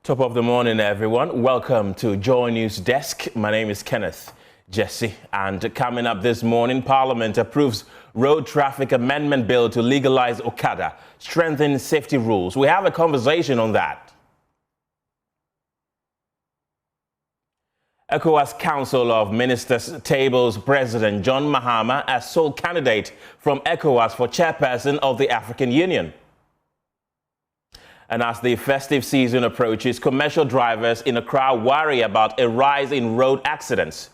Top of the morning, everyone. Welcome to Joy News Desk. My name is Kenneth Jesse, and coming up this morning, Parliament approves road traffic amendment bill to legalize Okada, strengthen safety rules. We have a conversation on that. ECOWAS Council of Ministers tables President John Mahama as sole candidate from ECOWAS for chairperson of the African Union. And as the festive season approaches, commercial drivers in Accra worry about a rise in road accidents.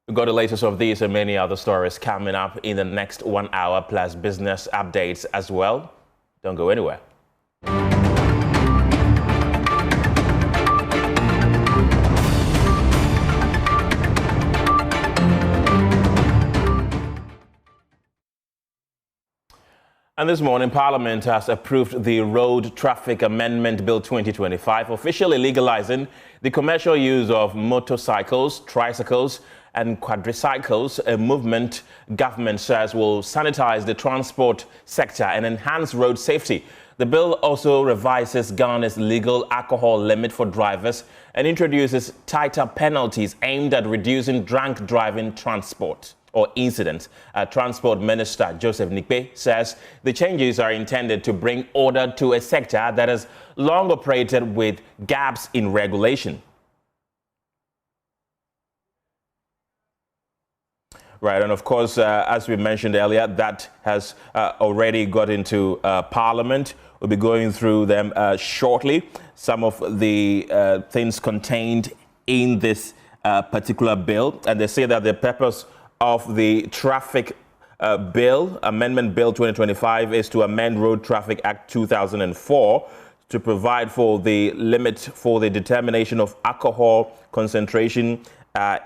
We've got the latest of these and many other stories coming up in the next 1 hour, plus business updates as well. Don't go anywhere. And this morning, Parliament has approved the Road Traffic Amendment Bill 2025, officially legalizing the commercial use of motorcycles, tricycles, and quadricycles, a movement government says will sanitize the transport sector and enhance road safety. The bill also revises Ghana's legal alcohol limit for drivers and introduces tighter penalties aimed at reducing drunk driving transport or incidents. Transport Minister Joseph Nikpe says the changes are intended to bring order to a sector that has long operated with gaps in regulation. Right, and of course, as we mentioned earlier, that has already got into Parliament. We'll be going through them shortly. Some of the things contained in this particular bill, and they say that the purpose of the Traffic Bill, Amendment Bill 2025, is to amend Road Traffic Act 2004 to provide for the limit for the determination of alcohol concentration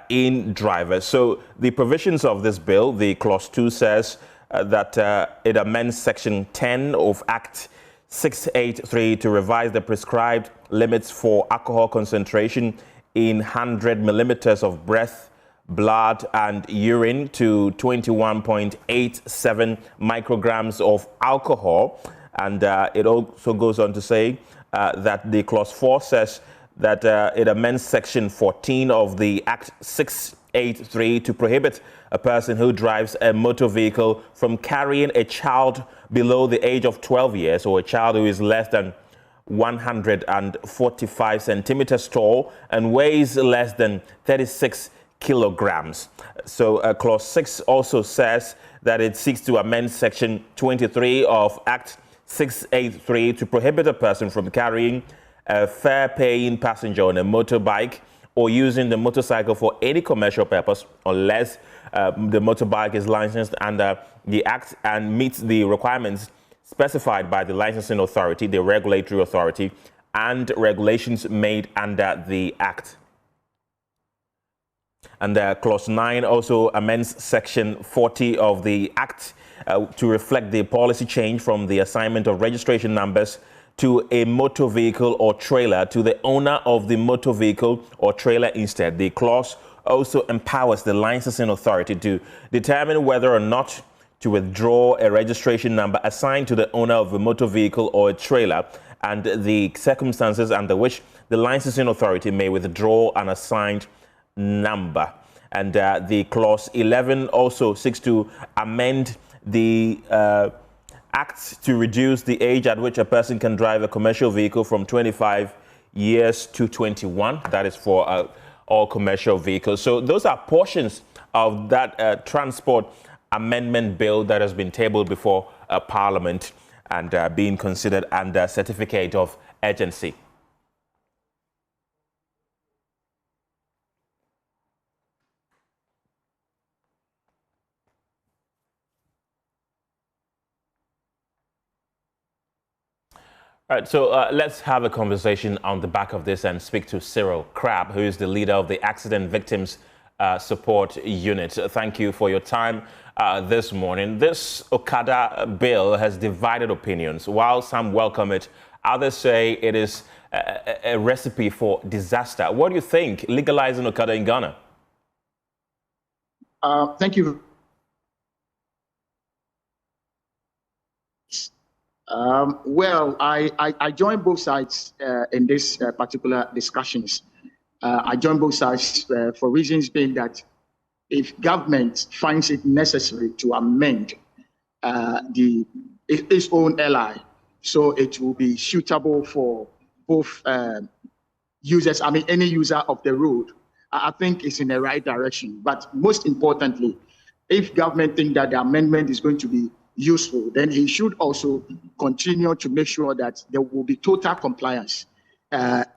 in drivers. So the provisions of this bill, the Clause 2 says that it amends Section 10 of Act 683 to revise the prescribed limits for alcohol concentration in 100 millimeters of breath, blood and urine to 21.87 micrograms of alcohol. And it also goes on to say that the Clause 4 says that it amends Section 14 of the Act 683 to prohibit a person who drives a motor vehicle from carrying a child below the age of 12 years or a child who is less than 145 centimeters tall and weighs less than 36 kilograms. So Clause 6 also says that it seeks to amend Section 23 of Act 683 to prohibit a person from carrying a fare-paying passenger on a motorbike or using the motorcycle for any commercial purpose unless the motorbike is licensed under the Act and meets the requirements specified by the licensing authority, the regulatory authority, and regulations made under the Act. And Clause 9 also amends Section 40 of the Act to reflect the policy change from the assignment of registration numbers to a motor vehicle or trailer to the owner of the motor vehicle or trailer instead. The clause also empowers the licensing authority to determine whether or not to withdraw a registration number assigned to the owner of a motor vehicle or a trailer and the circumstances under which the licensing authority may withdraw an assigned number. And the Clause 11 also seeks to amend the Act to reduce the age at which a person can drive a commercial vehicle from 25 years to 21. That is for all commercial vehicles. So those are portions of that transport amendment bill that has been tabled before Parliament and being considered under certificate of urgency. All right, so let's have a conversation on the back of this and speak to Cyril Crabb, who is the leader of the Accident Victims Support Unit. Thank you for your time this morning. This Okada bill has divided opinions. While some welcome it, others say it is a recipe for disaster. What do you think, legalizing Okada in Ghana? Thank you. Well, I join both sides in this particular discussions. I join both sides for reasons being that if government finds it necessary to amend its own LI, so it will be suitable for both users, I mean, any user of the road, I think it's in the right direction. But most importantly, if government think that the amendment is going to be useful, then he should also continue to make sure that there will be total compliance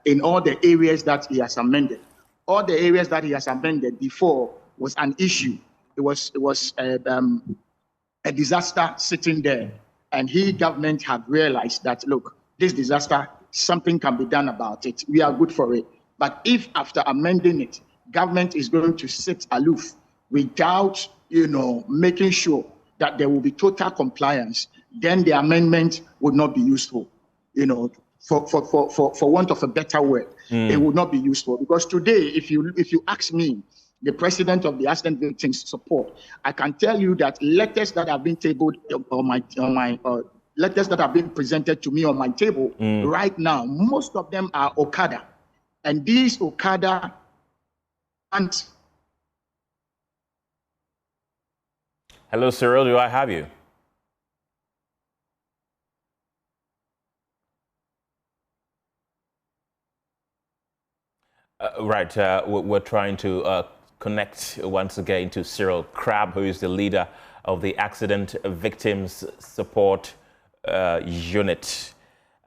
in all the areas that he has amended. All the areas that he has amended before was an issue. It was a disaster sitting there. And government have realized that, look, this disaster, something can be done about it. We are good for it. But if after amending it, government is going to sit aloof without, making sure that there will be total compliance, then the amendment would not be useful. For want of a better word, it would not be useful. Because today, if you ask me, the president of the accident victims support, I can tell you that letters that have been tabled on my letters that have been presented to me on my table right now, most of them are Okada, and these Okada and. Hello, Cyril. Do I have you? Right. We're trying to connect once again to Cyril Crabb, who is the leader of the Accident Victims Support Unit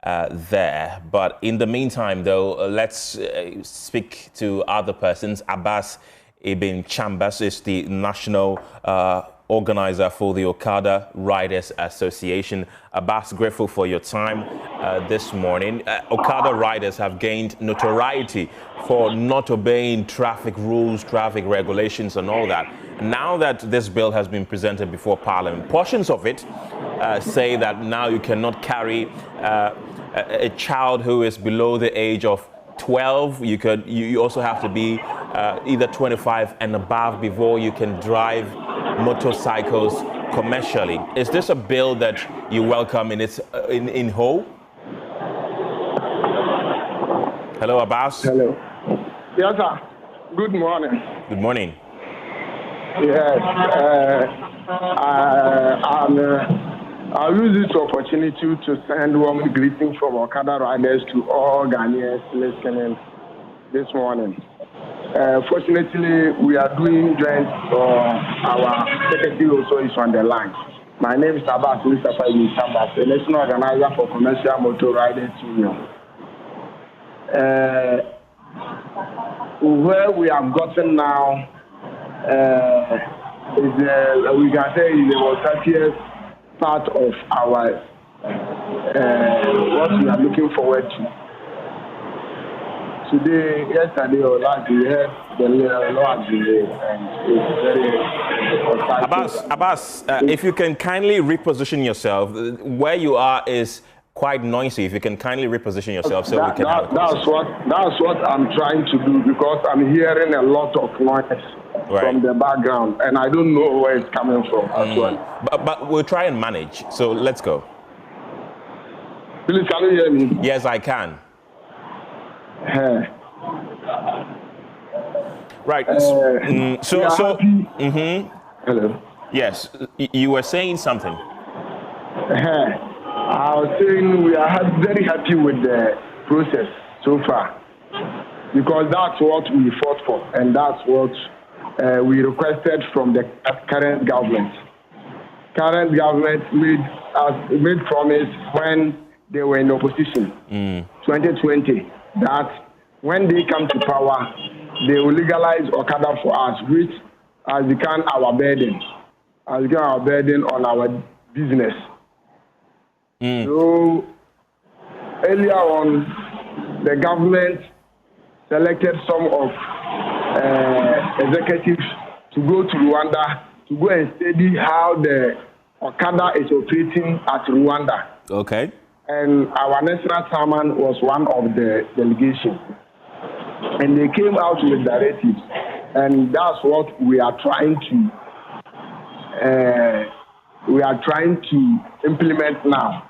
there. But in the meantime, though, let's speak to other persons. Abbas Ibn Chambers is the national organizer for the Okada Riders Association. Abbas, grateful for your time this morning. Okada riders have gained notoriety for not obeying traffic rules, traffic regulations and all that. Now that this bill has been presented before Parliament, portions of it say that now you cannot carry a child who is below the age of 12. You also have to be either 25 and above before you can drive motorcycles commercially. Is this a bill that you welcome in whole? Hello, Abbas. Hello. Yes, sir. Good morning. Good morning. Yes. I'll use this opportunity to send warm greetings from Okada riders to all Ghanaians listening this morning. Fortunately, we are doing joint. Our secretary also is on the line. My name is Abbas Ibn Chambers, the national organizer for Commercial Motor Riders Union. Where we have gotten now is we can say is the 30th part of our what we are looking forward to. Today, yesterday or last, we had the law delay, and it's very exciting. Abbas, if you can kindly reposition yourself, where you are is quite noisy. If you can kindly reposition yourself so we can have a conversation. That's what I'm trying to do, because I'm hearing a lot of noise from the background, and I don't know where it's coming from as well. But we'll try and manage. So let's go. Please, can you hear me? Yes, I can. Right. Hello. Yes, you were saying something. I was saying we are very happy with the process so far, because that's what we fought for, and that's what we requested from the current government. Current government made promise when they were in opposition, 2020, that when they come to power, they will legalize Okada for us, which has become our burden, on our business. So earlier on, the government selected some of executives to go to Rwanda to go and study how the Okada is operating at Rwanda. Okay. And our national chairman was one of the delegation. And they came out with directives. And that's what we are trying to implement now.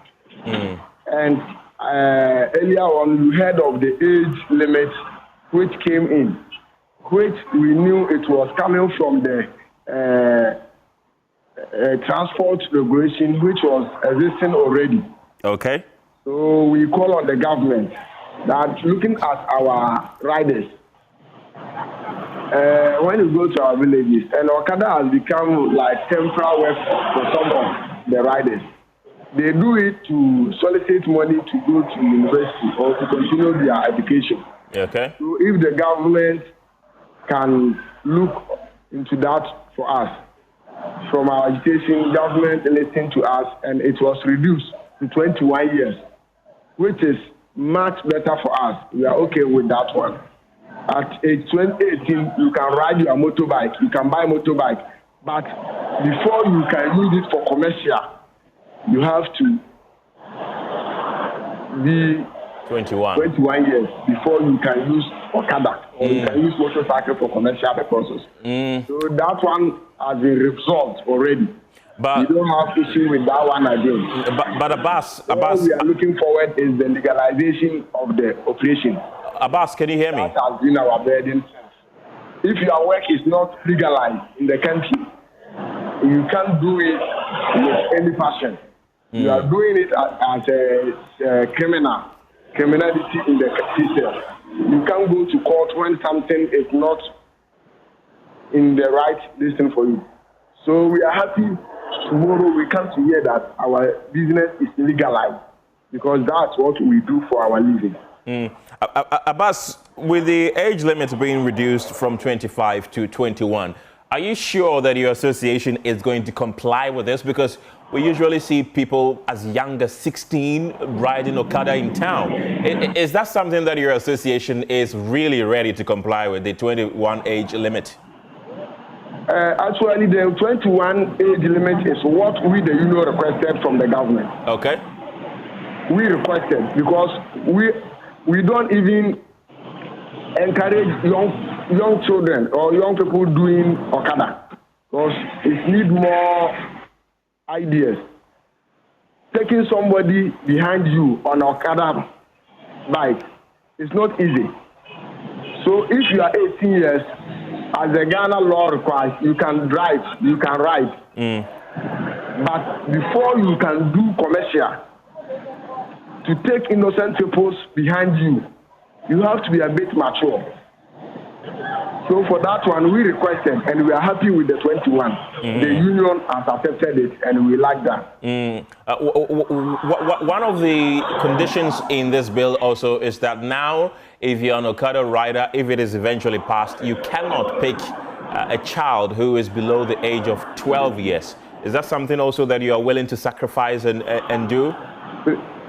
And earlier on, we heard of the age limit which came in, which we knew it was coming from the transport regulation, which was existing already. Okay. So we call on the government that looking at our riders, when you go to our villages, and Okada has become like temporary work for some of the riders. They do it to solicit money to go to university or to continue their education. Okay. So if the government can look into that for us, from our education, government listened to us, and it was reduced to 21 years, which is much better for us. We are okay with that one. At age 18, you can ride your motorbike, you can buy a motorbike, but before you can use it for commercial, you have to be 21 years before you can use Okada or you can use motorcycle for commercial purposes. So that one has been resolved already. But we don't have issue with that one again. But Abbas, what we are looking forward is the legalization of the operation. Abbas, can you hear me? That has been our burden. If your work is not legalized in the country, you can't do it with any passion. You are doing it as a criminality in the system. You can't go to court when something is not in the right distance for you. So we are happy tomorrow we come to hear that our business is legalized, because that's what we do for our living. Abbas, with the age limit being reduced from 25 to 21, are you sure that your association is going to comply with this? Because we usually see people as young as 16 riding Okada in town. Is that something that your association is really ready to comply with, the 21 age limit? Actually, the 21 age limit is what we, the union, requested from the government. Okay. We requested because we don't even encourage young children or young people doing Okada, because it needs more ideas. Taking somebody behind you on Okada bike is not easy. So if you are 18 years, as the Ghana law requires, you can drive, you can ride. But before you can do commercial, to take innocent people behind you, you have to be a bit mature. So for that one, we requested, and we are happy with the 21. The union has accepted it, and we like that. One of the conditions in this bill also is that now, if you're an Okada rider, if it is eventually passed, you cannot pick a child who is below the age of 12 years. Is that something also that you are willing to sacrifice and do?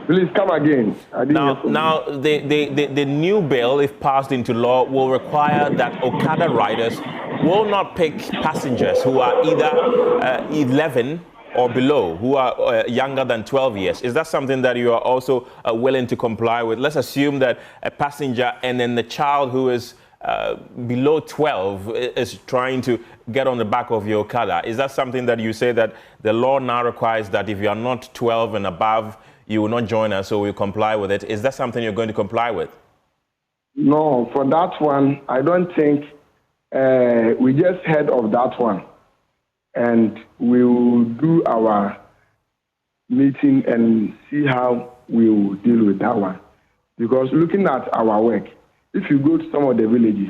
Please come again. Now the new bill, if passed into law, will require that Okada riders will not pick passengers who are either 11 or below, who are younger than 12 years. Is that something that you are also willing to comply with? Let's assume that a passenger and then the child who is below 12 is trying to get on the back of your Okada. Is that something that you say that the law now requires that if you are not 12 and above, you will not join us, so we comply with it? Is that something you're going to comply with? No, for that one, I don't think. We just heard of that one. And we will do our meeting and see how we will deal with that one. Because looking at our work, if you go to some of the villages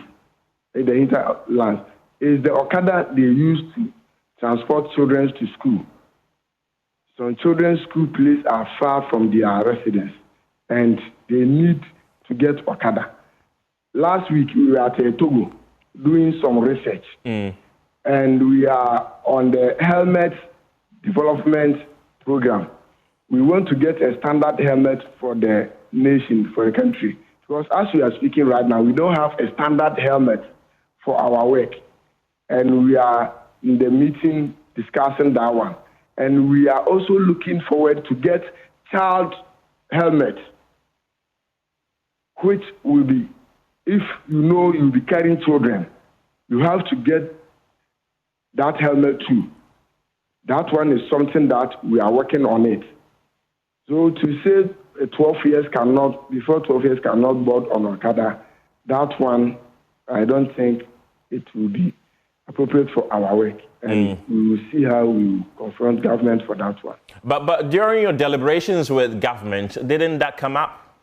in the hinterlands, is the Okada they use to transport children to school. Some children's school places are far from their residence, and they need to get Okada. Last week, we were at Togo doing some research, and we are on the helmet development program. We want to get a standard helmet for the nation, for the country. Because as we are speaking right now, we don't have a standard helmet for our work. And we are in the meeting discussing that one. And we are also looking forward to get child helmets, which will be, if you know you'll be carrying children, you have to get that helmet too. That one is something that we are working on it. So to say 12 years cannot, before 12 years cannot board on Okada, that one, I don't think it will be appropriate for our work. And we will see how we confront government for that one. But during your deliberations with government, didn't that come up?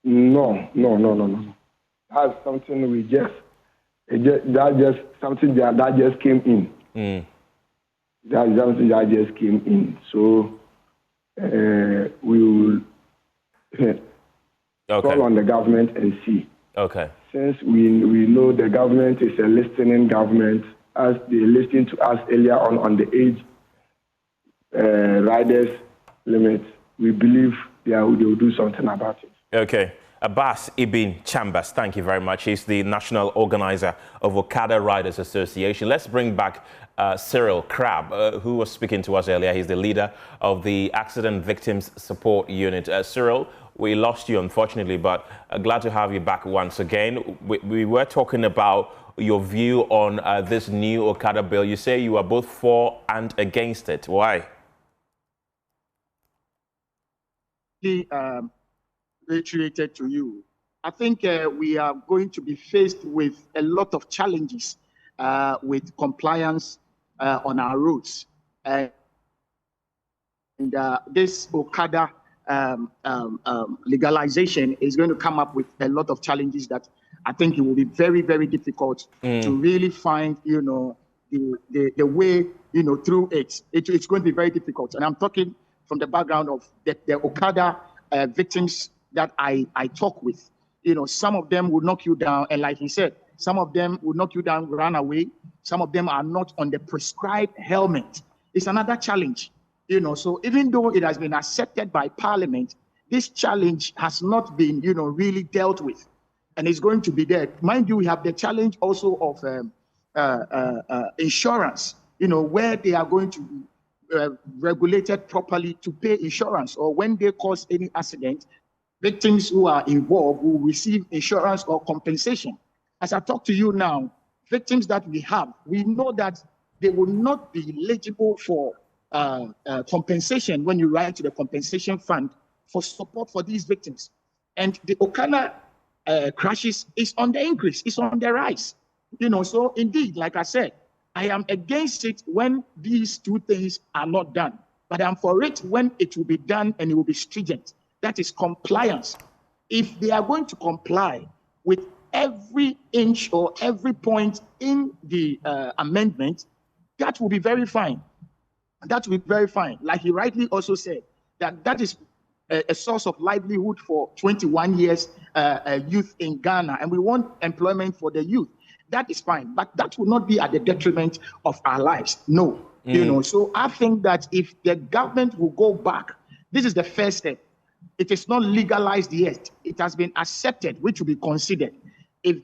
No. That's something we just something that just came in. That is something that just came in. So we will call on the government and see. Okay. Since we know the government is a listening government, as they listened to us earlier on the age riders limit, we believe they will do something about it. Okay. Abbas Ibn Chambers, thank you very much. He's the national organizer of Okada Riders Association. Let's bring back Cyril Crabb, who was speaking to us earlier. He's the leader of the Accident Victims Support Unit. Cyril, we lost you, unfortunately, but glad to have you back once again. We were talking about your view on this new Okada bill. You say you are both for and against it. Why? Reiterated to you, I think we are going to be faced with a lot of challenges with compliance on our roads. And this Okada legalization is going to come up with a lot of challenges that I think it will be very, very difficult to really find, the way, through it. It's going to be very difficult. And I'm talking from the background of the Okada victims that I talk with. Some of them will knock you down, and like he said, some of them will knock you down, run away. Some of them are not on the prescribed helmet. It's another challenge, So even though it has been accepted by Parliament, this challenge has not been, really dealt with, and it's going to be there. Mind you, we have the challenge also of insurance, where they are going to be regulated properly to pay insurance, or when they cause any accident, victims who are involved will receive insurance or compensation. As I talk to you now, victims that we have, we know that they will not be eligible for compensation when you write to the compensation fund for support for these victims. And the Okada crashes is on the increase, it's on the rise. So indeed, like I said, I am against it when these two things are not done, but I'm for it when it will be done and it will be stringent. That is compliance. If they are going to comply with every inch or every point in the amendment, that will be very fine. That will be very fine. Like he rightly also said, that is a source of livelihood for 21 years youth in Ghana, and we want employment for the youth. That is fine, but that will not be at the detriment of our lives. No, So I think that if the government will go back, this is the first step. It is not legalized yet. It has been accepted, which will be considered. If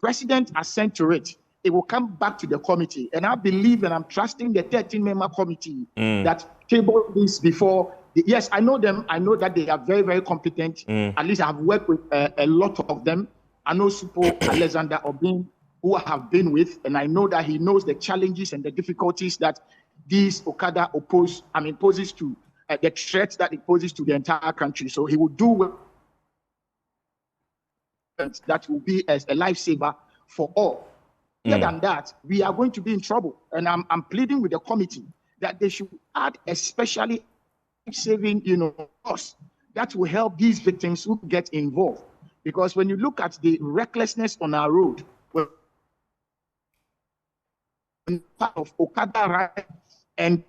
President assent to it, it will come back to the committee. And I believe and I'm trusting the 13-member committee that tabled this before. Yes, I know them. I know that they are very, very competent. At least I've worked with a lot of them. I know Supo Alexander Obin, who I have been with, and I know that he knows the challenges and the difficulties that these Okada poses to the threat that it poses to the entire country. So he will do that will be as a lifesaver for all. Other than that, we are going to be in trouble. And I'm pleading with the committee that they should add especially saving, costs that will help these victims who get involved. Because when you look at the recklessness on our road, part of Okada riders and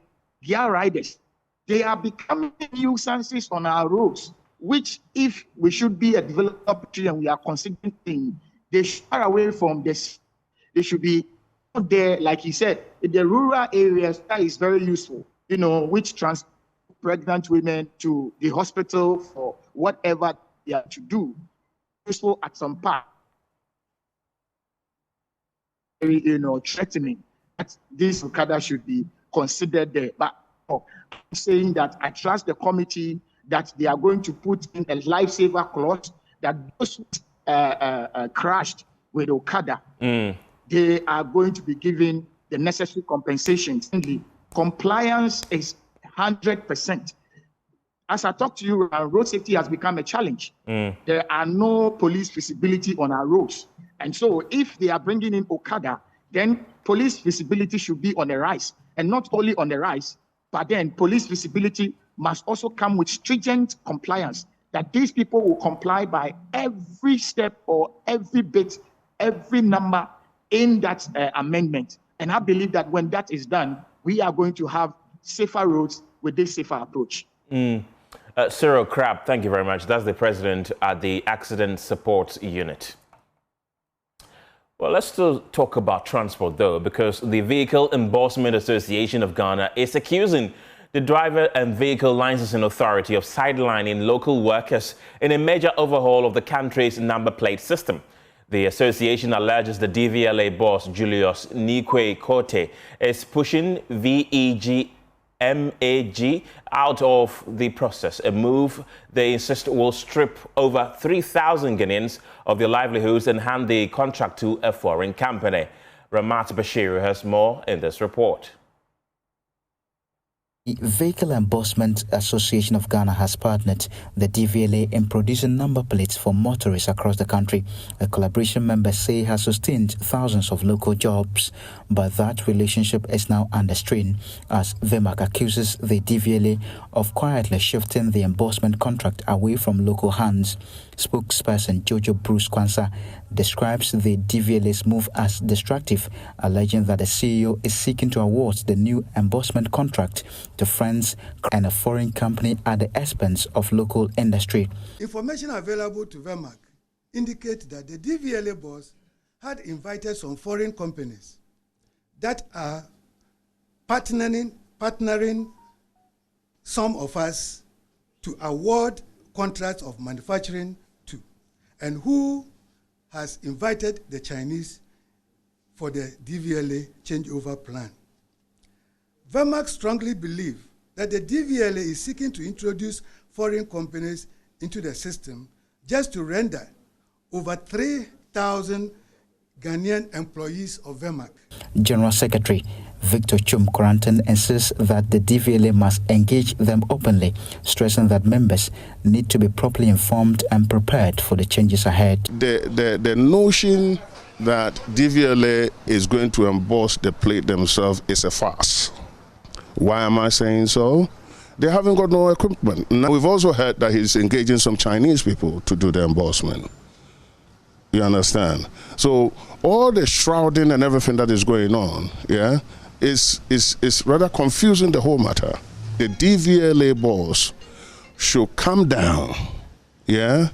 gear riders, they are becoming nuisances on our roads, which if we should be a developed country and we are considering, they should far away from this. They should be there, like he said, in the rural areas, that is very useful, which transport pregnant women to the hospital for whatever they are to do. Useful at some part. Threatening that this Okada should be considered there. But I'm saying that I trust the committee that they are going to put in a lifesaver clause that those crashed with Okada, they are going to be given the necessary compensations. Compliance is 100%. as I talk to you, road safety has become a challenge. There are no police visibility on our roads. And so if they are bringing in Okada, then police visibility should be on the rise. And not only on the rise, but then police visibility must also come with stringent compliance, that these people will comply by every step or every bit, every number in that amendment. And I believe that when that is done, we are going to have safer roads with this safer approach. Cyril Crabb, thank you very much. That's the president at the Accident Support Unit. Well, let's still talk about transport, though, because the Vehicle Endorsement Association of Ghana is accusing the Driver and Vehicle Licensing Authority of sidelining local workers in a major overhaul of the country's number plate system. The association alleges the DVLA boss, Julius Nikwe Kote, is pushing VEG MAG out of the process, a move they insist will strip over 3,000 Ghanaians of their livelihoods and hand the contract to a foreign company. Ramat Bashir has more in this report. The Vehicle Endorsement Association of Ghana has partnered the DVLA in producing number plates for motorists across the country. A collaboration members say has sustained thousands of local jobs, but that relationship is now under strain as VEMAC accuses the DVLA of quietly shifting the endorsement contract away from local hands. Spokesperson Jojo Bruce Kwanzaa describes the DVLA's move as destructive, alleging that the CEO is seeking to award the new endorsement contract to friends and a foreign company at the expense of local industry. Information available to VEMAC indicate that the DVLA boss had invited some foreign companies that are partnering some of us to award contracts of manufacturing to, and who has invited the Chinese for the DVLA changeover plan. VEMAC strongly believe that the DVLA is seeking to introduce foreign companies into the system just to render over 3,000 Ghanaian employees of VEMAC. General Secretary Victor Chum Coranton insists that the DVLA must engage them openly, stressing that members need to be properly informed and prepared for the changes ahead. The notion that DVLA is going to emboss the plate themselves is a farce. Why am I saying so? They haven't got no equipment. Now, we've also heard that he's engaging some Chinese people to do the embossment. You understand? So all the shrouding and everything that is going on, yeah, is rather confusing the whole matter. The DVLA boss should come down, yeah,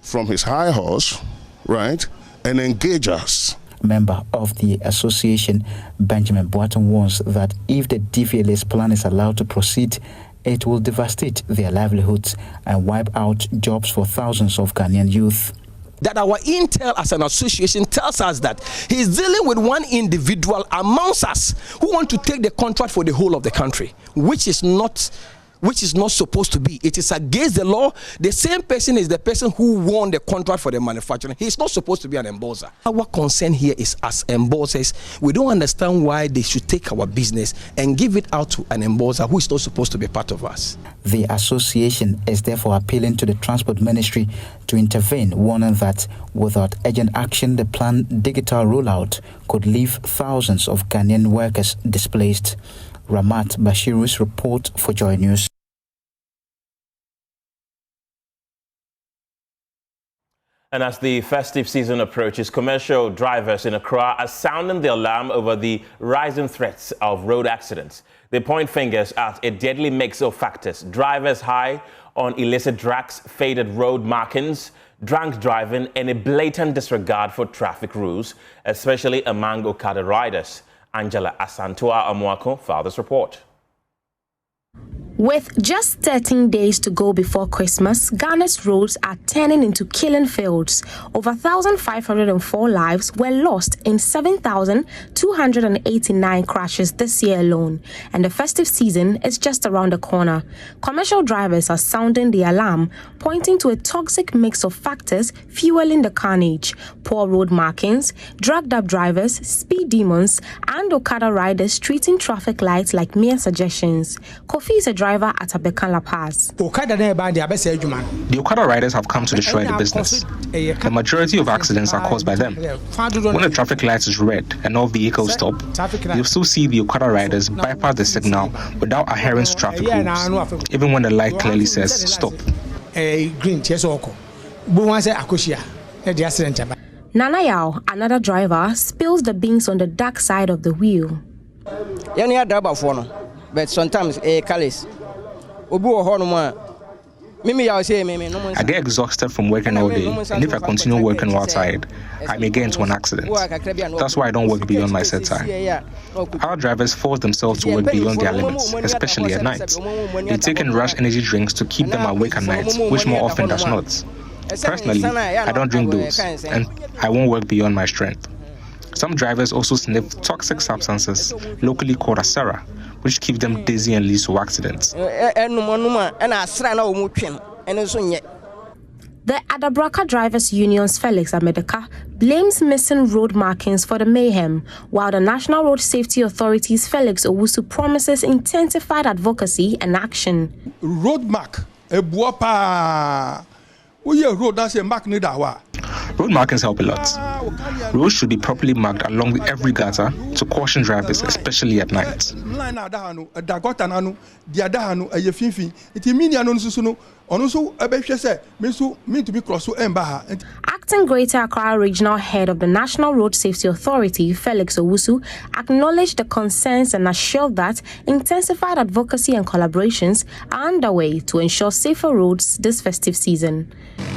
from his high horse, right, and engage us. Member of the association, Benjamin Boateng, warns that if the DVLA's plan is allowed to proceed, it will devastate their livelihoods and wipe out jobs for thousands of Ghanaian youth. That our intel as an association tells us that he's dealing with one individual amongst us who want to take the contract for the whole of the country, which is not supposed to be. It is against the law. The same person is the person who won the contract for the manufacturing. He's not supposed to be an embosser. Our concern here is as embossers, we don't understand why they should take our business and give it out to an embosser who is not supposed to be part of us. The association is therefore appealing to the Transport Ministry to intervene, warning that without urgent action, the planned digital rollout could leave thousands of Ghanaian workers displaced. Ramat Bashiru's report for Joy News. And as the festive season approaches, commercial drivers in Accra are sounding the alarm over the rising threats of road accidents. They point fingers at a deadly mix of factors: drivers high on illicit drugs, faded road markings, drunk driving, and a blatant disregard for traffic rules, especially among Okada riders. Angela Asantua Amwako filed this report. With just 13 days to go before Christmas, Ghana's roads are turning into killing fields. Over 1,504 lives were lost in 7,289 crashes this year alone, and the festive season is just around the corner. Commercial drivers are sounding the alarm, pointing to a toxic mix of factors fueling the carnage: poor road markings, drugged-up drivers, speed demons, and Okada riders treating traffic lights like mere suggestions. Kofi is a driver driver at Abekala Pass. The Okada riders have come to destroy the business. The majority of accidents are caused by them. When the traffic light is red and all vehicles stop, you'll still see the Okada riders bypass the signal without adhering to traffic rules, even when the light clearly says stop. Nana Yao, another driver, spills the beans on the dark side of the wheel. But sometimes callous. I get exhausted from working all day, and if I continue working while tired, I may get into an accident. That's why I don't work beyond my set time. Our drivers force themselves to work beyond their limits, especially at night. They take in rush energy drinks to keep them awake at night, which more often does not. Personally, I don't drink those, and I won't work beyond my strength. Some drivers also sniff toxic substances, locally called asera, which keep them dizzy and leads to accidents. The Adabraka Drivers Union's Felix Amedeka blames missing road markings for the mayhem, while the National Road Safety Authority's Felix Owusu promises intensified advocacy and action. Road mark, Road markings help a lot. Roads should be properly marked along every gutter to caution drivers, especially at night. Acting Greater Accra Regional Head of the National Road Safety Authority, Felix Owusu, acknowledged the concerns and assured that intensified advocacy and collaborations are underway to ensure safer roads this festive season.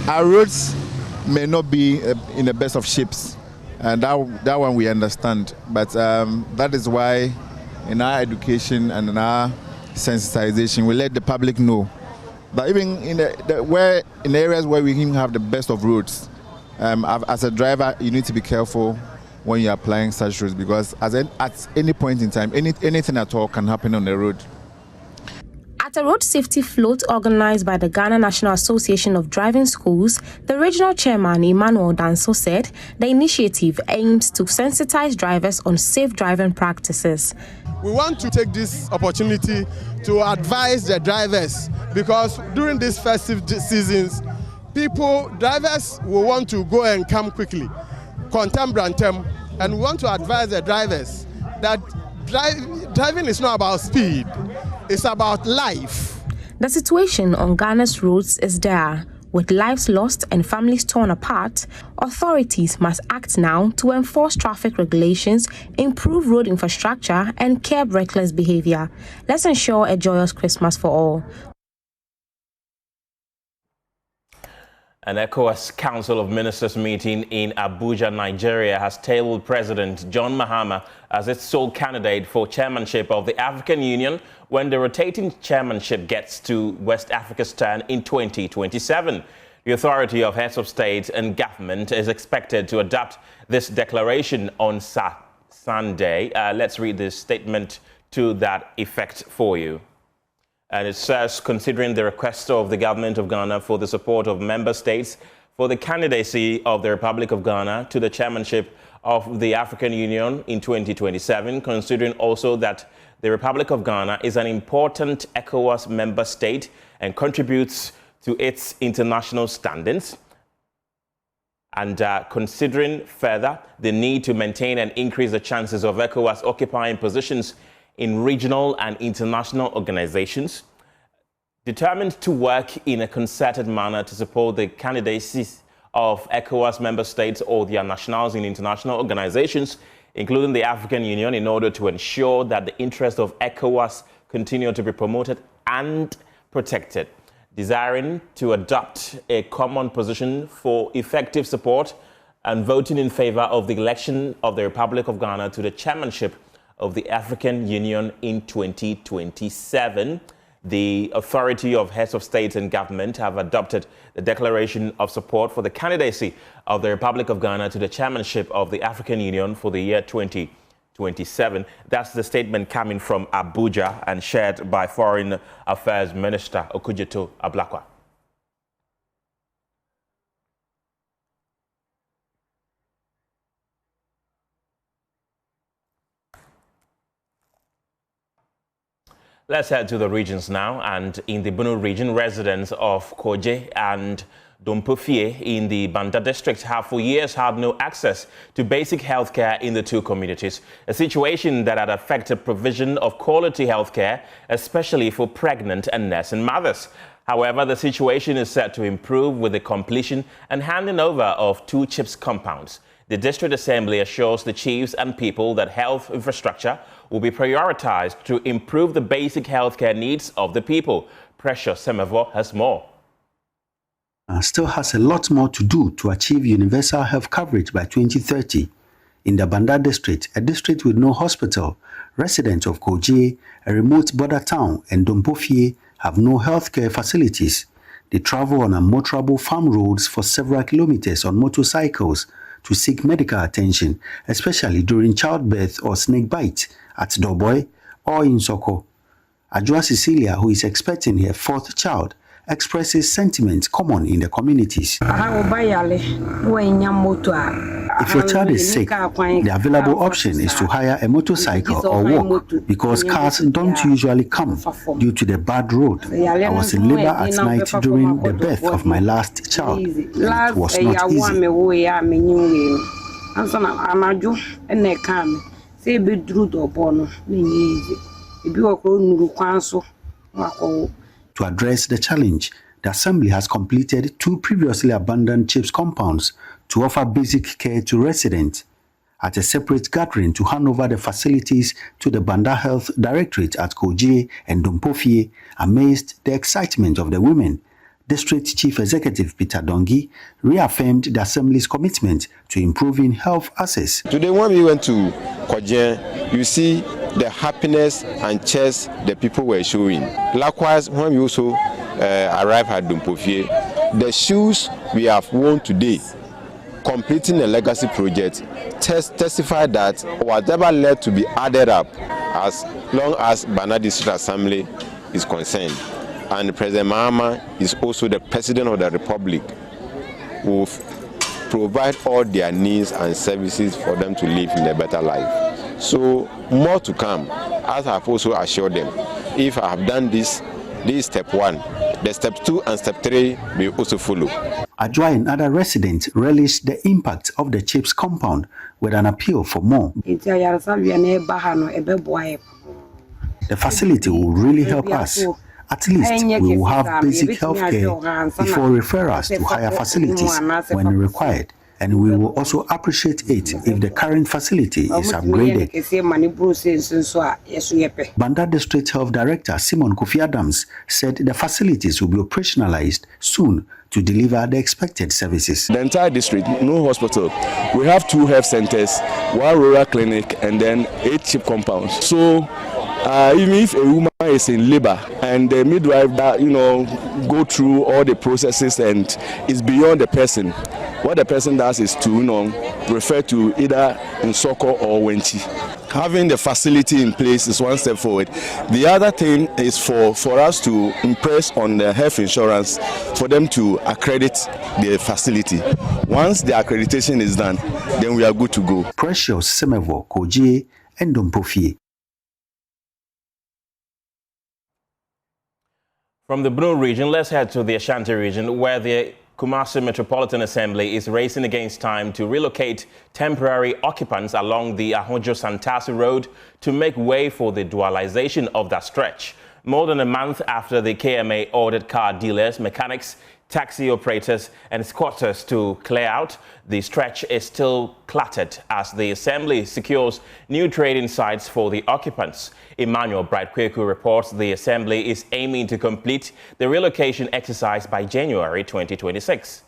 Our roads may not be in the best of shapes, and that one we understand, but that is why in our education and in our sensitization we let the public know that even in the areas where we even have the best of roads, as a driver you need to be careful when you're applying such roads, because at any point in time anything at all can happen on the road. At a road safety float organized by the Ghana National Association of Driving Schools, the regional chairman, Emmanuel Danso, said the initiative aims to sensitize drivers on safe driving practices. We want to take this opportunity to advise the drivers, because during these festive seasons, drivers will want to go and come quickly, contemporaneous, and we want to advise the drivers that driving is not about speed. It's about life. The situation on Ghana's roads is dire. With lives lost and families torn apart, authorities must act now to enforce traffic regulations, improve road infrastructure, and curb reckless behavior. Let's ensure a joyous Christmas for all. An ECOWAS Council of Ministers meeting in Abuja, Nigeria, has tabled President John Mahama as its sole candidate for chairmanship of the African Union when the rotating chairmanship gets to West Africa's turn in 2027. The Authority of Heads of State and Government is expected to adopt this declaration on Sunday. Let's read this statement to that effect for you. And it says, considering the request of the government of Ghana for the support of member states for the candidacy of the Republic of Ghana to the chairmanship of the African Union in 2027, considering also that the Republic of Ghana is an important ECOWAS member state and contributes to its international standings, and considering further the need to maintain and increase the chances of ECOWAS occupying positions in regional and international organizations, determined to work in a concerted manner to support the candidacies of ECOWAS member states or their nationals in international organizations, including the African Union, in order to ensure that the interests of ECOWAS continue to be promoted and protected, desiring to adopt a common position for effective support and voting in favor of the election of the Republic of Ghana to the chairmanship of the African Union in 2027. The Authority of Heads of State and Government have adopted the declaration of support for the candidacy of the Republic of Ghana to the chairmanship of the African Union for the year 2027. That's the statement coming from Abuja and shared by Foreign Affairs Minister Okudzeto Ablakwa. Let's head to the regions now. And in the Bunu region, residents of Koje and Dompofie in the Banda district have for years had no access to basic healthcare in the two communities, a situation that had affected provision of quality healthcare, especially for pregnant and nursing mothers. However, the situation is set to improve with the completion and handing over of two CHIPS compounds. The district assembly assures the chiefs and people that health infrastructure will be prioritized to improve the basic healthcare needs of the people. Precious Semevo has more. Still has a lot more to do to achieve universal health coverage by 2030. In the Banda district, a district with no hospital, residents of Koje, a remote border town, and Dompofie have no healthcare facilities. They travel on unmotorable farm roads for several kilometers on motorcycles to seek medical attention, especially during childbirth or snake bite at Doboy or in Soko. Ajua Cecilia, who is expecting her fourth child, expresses sentiments common in the communities. If your child is sick, the available option is to hire a motorcycle or walk because cars don't usually come due to the bad road. I was in labor at night during the birth of my last child, and it was not easy. To address the challenge, the Assembly has completed two previously abandoned CHIPS compounds to offer basic care to residents. At a separate gathering to hand over the facilities to the Banda Health Directorate at Koje and Dompofie, amazed the excitement of the women, District Chief Executive Peter Dongi reaffirmed the Assembly's commitment to improving health access. Today, when we went to Koje, you see the happiness and cheers the people were showing. Likewise, when we also arrived at Dompofie, the shoes we have worn today, completing a legacy project, testify that whatever led to be added up as long as Banda District Assembly is concerned. And President Mahama is also the President of the Republic, will provide all their needs and services for them to live in a better life. So more to come, as I have also assured them. If I have done this is step one. The step 2 and step 3 will also follow. Ajua and other residents relish the impact of the CHIPS compound with an appeal for more. The facility will really help us. At least we will have basic health care before referrals to higher facilities when required. And we will also appreciate it if the current facility is upgraded. Banda District Health Director Simon Kofi Adams said the facilities will be operationalized soon to deliver the expected services. The entire district, no hospital. We have 2 health centers, 1 rural clinic, and then 8 CHIP compounds. So even if a woman is in labor and the midwife that, go through all the processes and is beyond the person, what the person does is to refer to either Nsoko or Wenchi. Having the facility in place is one step forward. The other thing is for us to impress on the health insurance for them to accredit the facility. Once the accreditation is done, then we are good to go. Precious Semevo, Koje and Dompofie. From the Bunu region, let's head to the Ashanti region, where the Kumasi Metropolitan Assembly is racing against time to relocate temporary occupants along the Ahojo-Santasi Road to make way for the dualization of that stretch. More than a month after the KMA ordered car dealers, mechanics, taxi operators and squatters to clear out, the stretch is still cluttered as the Assembly secures new trading sites for the occupants. Emmanuel Bright-Kweku reports the Assembly is aiming to complete the relocation exercise by January 2026.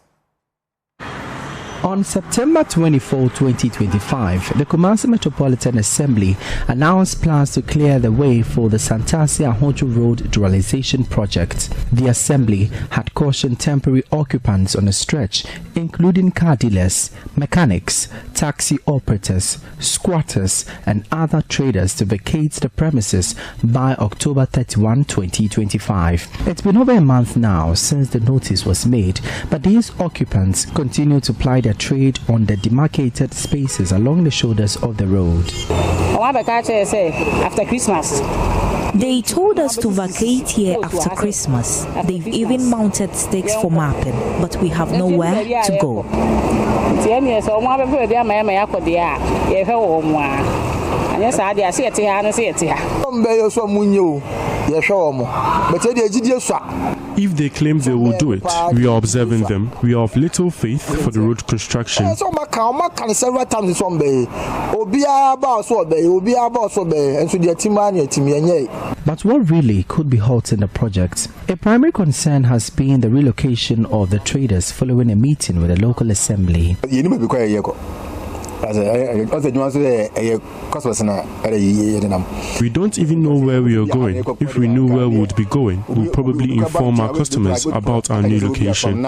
On September 24, 2025, the Kumasi Metropolitan Assembly announced plans to clear the way for the Santasi-Ahojo Road dualization project. The Assembly had cautioned temporary occupants on a stretch, including car dealers, mechanics, taxi operators, squatters, and other traders to vacate the premises by October 31, 2025. It's been over a month now since the notice was made, but these occupants continue to ply their trade on the demarcated spaces along the shoulders of the road. After Christmas, They told us to vacate here after Christmas. They've even mounted stakes for mapping, but we have nowhere to go. If they claim they will do it, we are observing them. We are of little faith for the road construction. But what really could be halting the project? A primary concern has been the relocation of the traders following a meeting with the local assembly. We don't even know where we are going. If we knew where we would be going, we would probably inform our customers about our new location.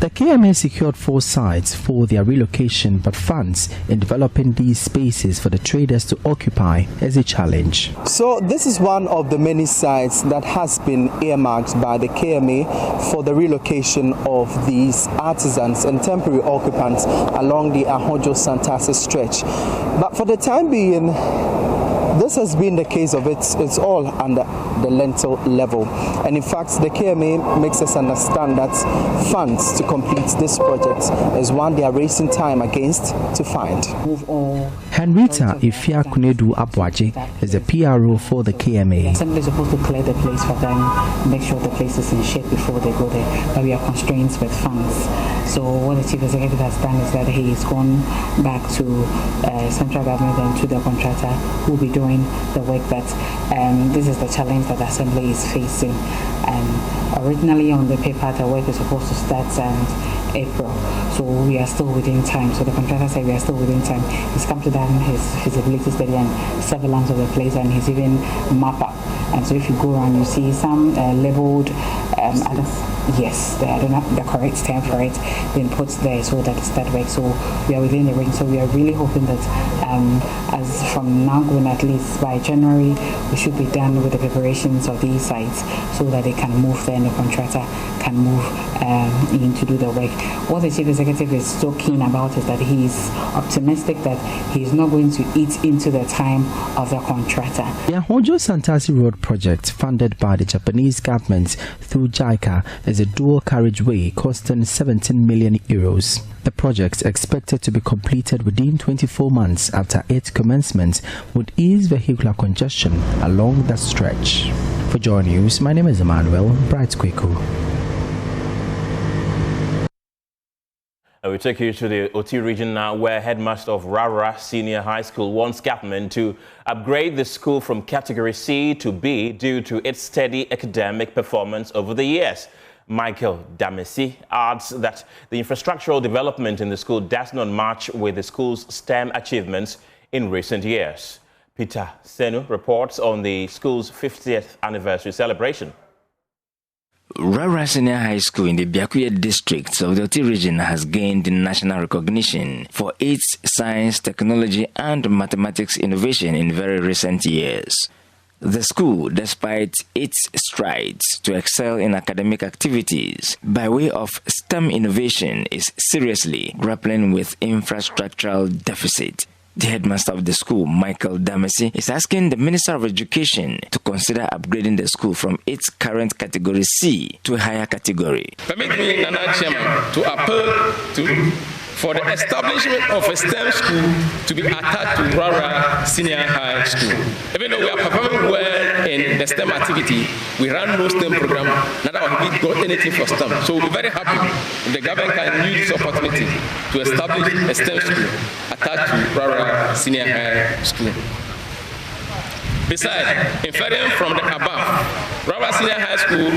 The KMA secured 4 sites for their relocation, but funds in developing these spaces for the traders to occupy is a challenge. So this is one of the many sites that has been earmarked by the KMA for the relocation of these artisans and temporary occupants along the Ahojo-Santase stretch. But for the time being, this has been the case of it's all under the lentil level. And in fact, the KMA makes us understand that funds to complete this project is one they are racing time against to find. Henrietta Ifia Kunedu Abwaji is the PRO for the KMA. The assembly is supposed to clear the place for them, make sure the place is in shape before they go there, but we are constrained with funds. So what the chief executive has done is that he has gone back to central government and to the contractor who will be doing the work that this is the challenge that the assembly is facing. Originally on the paper the work is supposed to start April, so we are still within time. So the contractor said we are still within time. He's come to that his feasibility study and surveillance of the place, and he's even map up. And so if you go around, you see some labeled yes, I don't have the correct term for it, been put there so that it's that way. So we are within the range. So we are really hoping that as from now going, at least by January, we should be done with the preparations of these sites so that they can move there and the contractor can move in to do the work. What the chief executive is so keen about is that he's optimistic that he's not going to eat into the time of the contractor. The Ahojo-Santase Road project, funded by the Japanese government through JICA, is a dual carriageway costing 17 million euros. The project, expected to be completed within 24 months after its commencement, would ease vehicular congestion along that stretch. For Joy News, my name is Emmanuel Bright Kweku. We take you to the Oti region now, where headmaster of Rara Senior High School wants government to upgrade the school from category C to B due to its steady academic performance over the years. Michael Damesi adds that the infrastructural development in the school does not match with the school's STEM achievements in recent years. Peter Senu reports on the school's 50th anniversary celebration. Rara Senior High School in the Byakuya district of the Oti region has gained national recognition for its science, technology and mathematics innovation in very recent years. The school, despite its strides to excel in academic activities by way of STEM innovation, is seriously grappling with infrastructural deficit. The headmaster of the school, Michael Damesi, is asking the Minister of Education to consider upgrading the school from its current category C to a higher category. Permit me, Nana Chairman, to appeal for the establishment of a STEM school to be attached to Rara Senior High School. Even though we are performing well in the STEM activity, we run no STEM program, not that we got anything for STEM. So we're very happy if the government can use this opportunity to establish a STEM school attached to Rara Senior High School. Besides, inferring from the above, Rara Senior High School,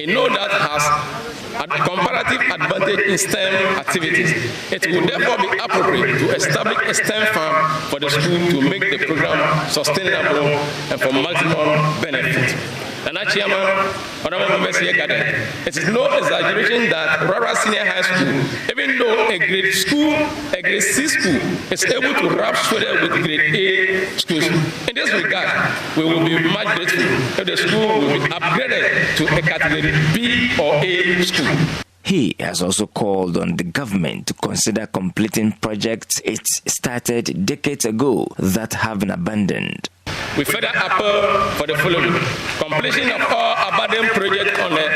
a no that has a comparative advantage in STEM activities. It would therefore be appropriate to establish a STEM farm for the school to make the program sustainable and for maximum benefit. And Chairman, honorable members here gathered, it is no exaggeration that Rara Senior High School, even though a grade C school, is able to rap shoulder with grade A schools. In this regard, we will be much grateful if the school will be upgraded to a category B or A school. He has also called on the government to consider completing projects it started decades ago that have been abandoned. We further appeal for the following: completion of all abandoned projects on the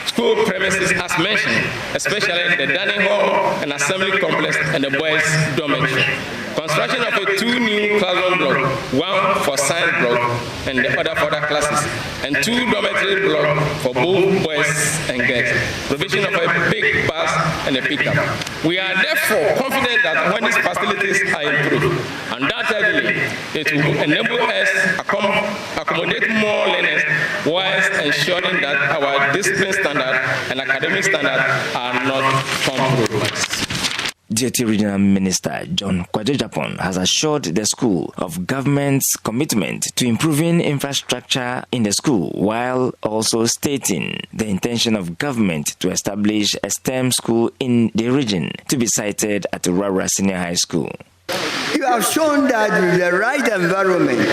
school premises as mentioned, especially the dining hall and assembly complex and the boys' dormitory. Construction of a 2 new classroom blocks, one for science block and the other for other classes, and 2 dormitory blocks for both boys and girls. Provision of a big bus and a pickup. We are therefore confident that when these facilities are improved, undoubtedly it will enable us to accommodate more learners whilst ensuring that our discipline standard and academic standard are not compromised. DOT Regional Minister John Kwajo has assured the school of government's commitment to improving infrastructure in the school, while also stating the intention of government to establish a STEM school in the region to be sited at Rara Senior High School. You have shown that with the right environment,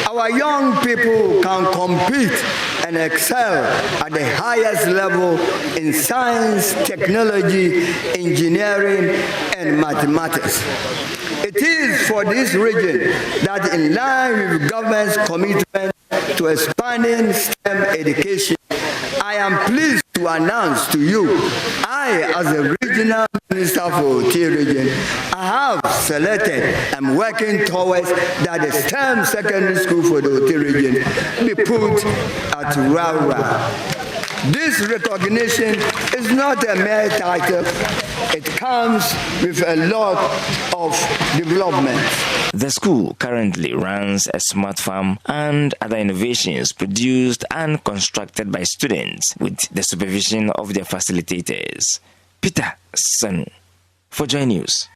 our young people can compete and excel at the highest level in science, technology, engineering, and mathematics. It is for this region that, in line with government's commitment to expanding STEM education, I am pleased to announce to you, I, as a regional minister for OT region, I have selected and working towards that the STEM secondary school for the OT region be put at Rara. This recognition is not a mere title. It comes with a lot of development. The school currently runs a smart farm and other innovations produced and constructed by students with the supervision of their facilitators. Peter Sanu for Joy News.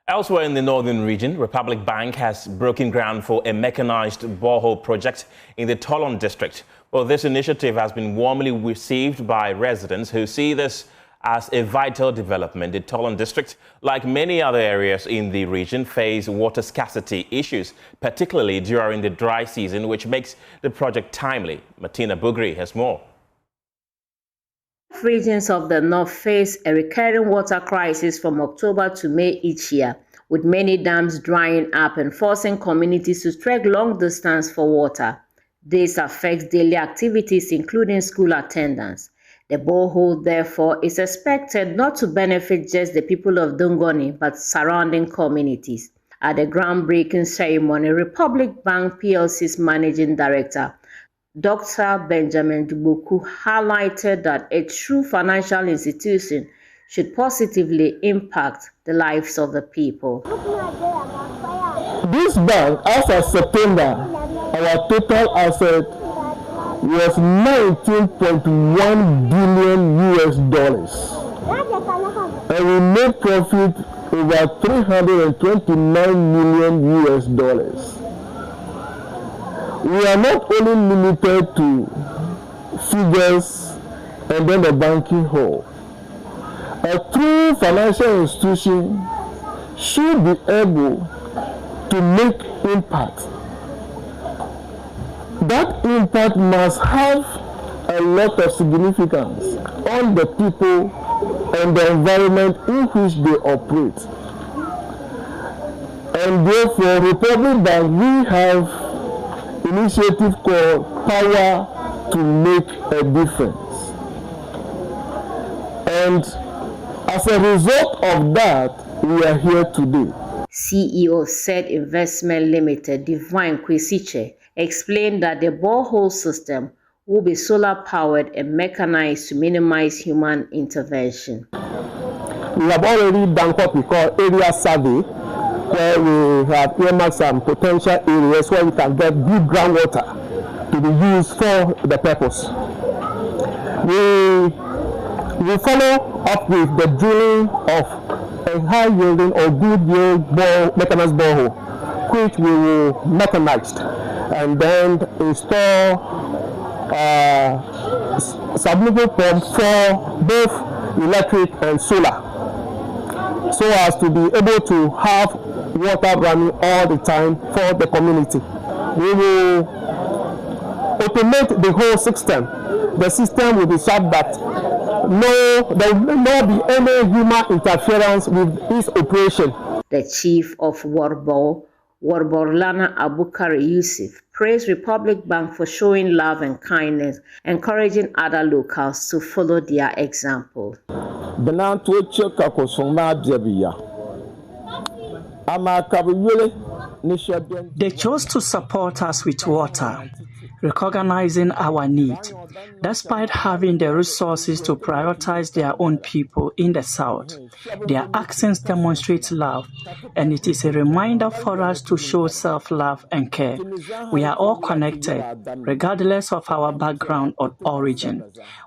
Elsewhere in the northern region, Republic Bank has broken ground for a mechanized borehole project in the Tolon district. Well, this initiative has been warmly received by residents who see this as a vital development. The Tolon district, like many other areas in the region, face water scarcity issues, particularly during the dry season, which makes the project timely. Martina Bugri has more. Regions of the north face a recurring water crisis from October to May each year, with many dams drying up and forcing communities to trek long distance for water. This affects daily activities, including school attendance. The borehole, therefore, is expected not to benefit just the people of Dongoni, but surrounding communities. At the groundbreaking ceremony, Republic Bank PLC's managing director, Dr. Benjamin Dubuku, highlighted that a true financial institution should positively impact the lives of the people. This bank, as of September, our total asset was $19.1 billion and we made profit over $329 million. We are not only limited to figures and then the banking hall. A true financial institution should be able to make impact. That impact must have a lot of significance on the people and the environment in which they operate. And therefore, Republic Bank, we have initiative called Power to Make a Difference. And as a result of that, we are here today. CEO of Said Investment Limited, Divine Kwesiche, explained that the borehole system will be solar-powered and mechanized to minimize human intervention. We have already done what we call area survey, where we have earmarked some potential areas where we can get good groundwater to be used for the purpose. We follow up with the drilling of a high-yielding or good-yield mechanized borehole, which we will mechanize and then install submersible pumps for both electric and solar, so as to be able to have water running all the time for the community. We will automate the whole system, the system will be such that there will not be any human interference with its operation. The chief of Warbor, Lana Abukari Yusuf, praised Republic Bank for showing love and kindness, encouraging other locals to follow their example. They chose to support us with water, recognizing our need. Despite having the resources to prioritize their own people in the South, their actions demonstrate love, and it is a reminder for us to show self-love and care. We are all connected, regardless of our background or origin.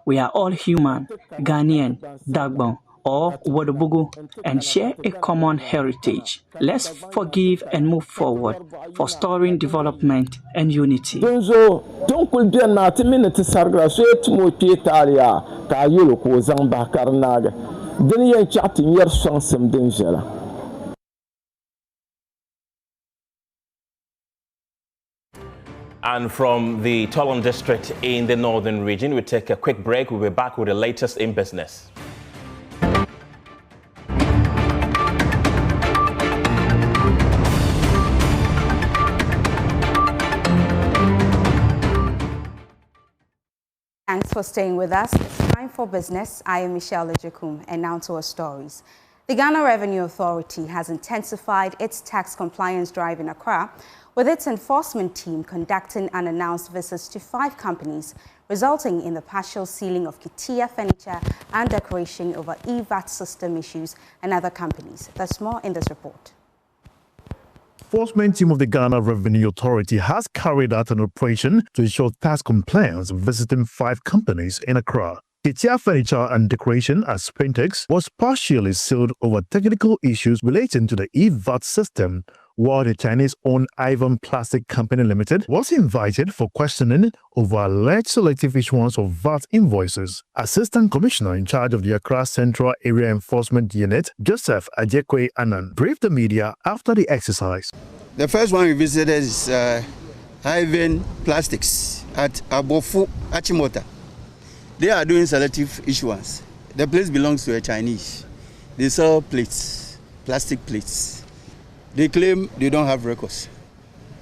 We are all human, Ghanaian, Dagbon, or Wodobugu, and share a common heritage. Let's forgive and move forward, fostering development and unity. And from the Tolon district in the northern region, we take a quick break. We'll be back with the latest in business. Thanks for staying with us. It's time for business. I am Michelle Ejekum, and now to our stories. The Ghana Revenue Authority has intensified its tax compliance drive in Accra, with its enforcement team conducting unannounced visits to 5 companies, resulting in the partial sealing of Kitia Furniture and Decoration over EVAT system issues and other companies. There's more in this report. Enforcement team of the Ghana Revenue Authority has carried out an operation to ensure tax compliance, visiting 5 companies in Accra. Kitia Furniture and Decoration, as Paintex, was partially sealed over technical issues relating to the EVAT system, while the Chinese-owned Ivan Plastic Company Limited was invited for questioning over alleged selective issuance of VAT invoices. Assistant Commissioner in charge of the Accra Central Area Enforcement Unit, Joseph Ajekwe Annan, briefed the media after the exercise. The first one we visited is Ivan Plastics at Abofu, Achimota. They are doing selective issuance. The place belongs to a Chinese. They sell plates, plastic plates. They claim they don't have records.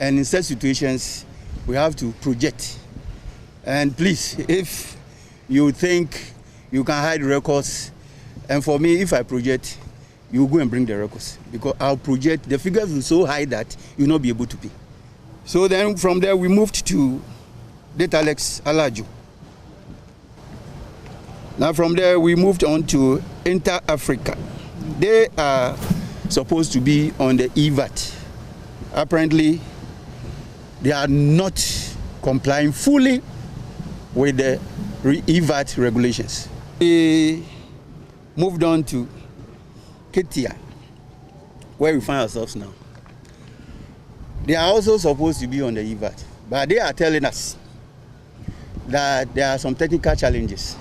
And in such situations, we have to project. And please, if you think you can hide records, and for me, if I project, you go and bring the records. Because I'll project, the figures will so high that you'll not be able to pay. So then from there, we moved to Datalex Alaju. Now from there, we moved on to Inter Africa. They are supposed to be on the EVAT. Apparently, they are not complying fully with the EVAT regulations. We moved on to Kitia, where we find ourselves now. They are also supposed to be on the EVAT, but they are telling us that there are some technical challenges.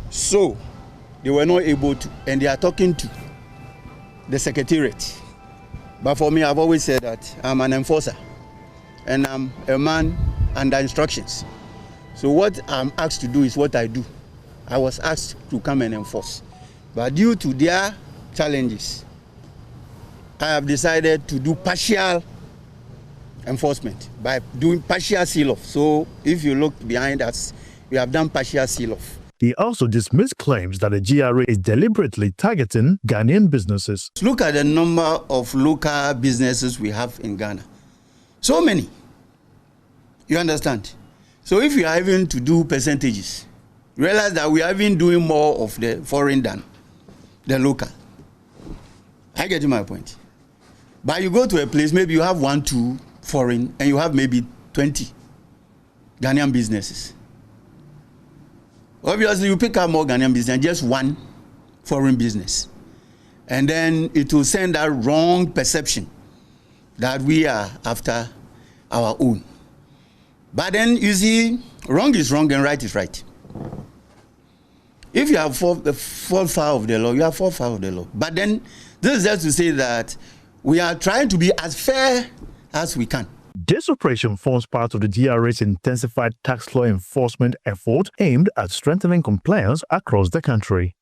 So, they were not able to, and they are talking to the secretariat. But for me, I've always said that I'm an enforcer, and I'm a man under instructions. So what I'm asked to do is what I do. I was asked to come and enforce. But due to their challenges, I have decided to do partial enforcement by doing partial seal-off. So if you look behind us, we have done partial seal-off. He also dismissed claims that the GRA is deliberately targeting Ghanaian businesses. Look at the number of local businesses we have in Ghana. So many. You understand? So if you are even to do percentages, realize that we are even doing more of the foreign than the local. I get you my point. But you go to a place, maybe you have 1, 2 foreign, and you have maybe 20 Ghanaian businesses. Obviously, you pick up more Ghanaian business, just 1 foreign business. And then it will send that wrong perception that we are after our own. But then, you see, wrong is wrong and right is right. If you have fall foul of the law, you have fall foul of the law. But then, this is just to say that we are trying to be as fair as we can. This operation forms part of the DRA's intensified tax law enforcement effort aimed at strengthening compliance across the country.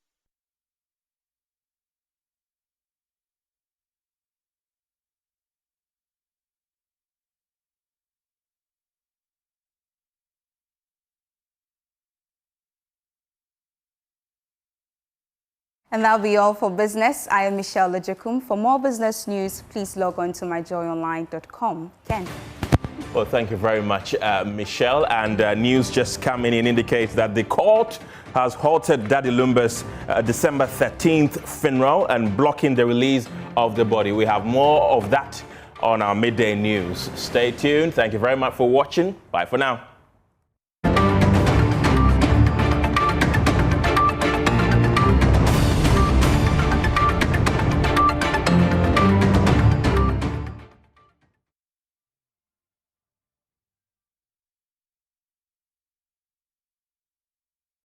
And that'll be all for business. I am Michelle Lejekum. For more business news, please log on to myjoyonline.com. Ken. Well, thank you very much, Michelle. And news just coming in indicates that the court has halted Daddy Lumba's December 13th funeral and blocking the release of the body. We have more of that on our midday news. Stay tuned. Thank you very much for watching. Bye for now.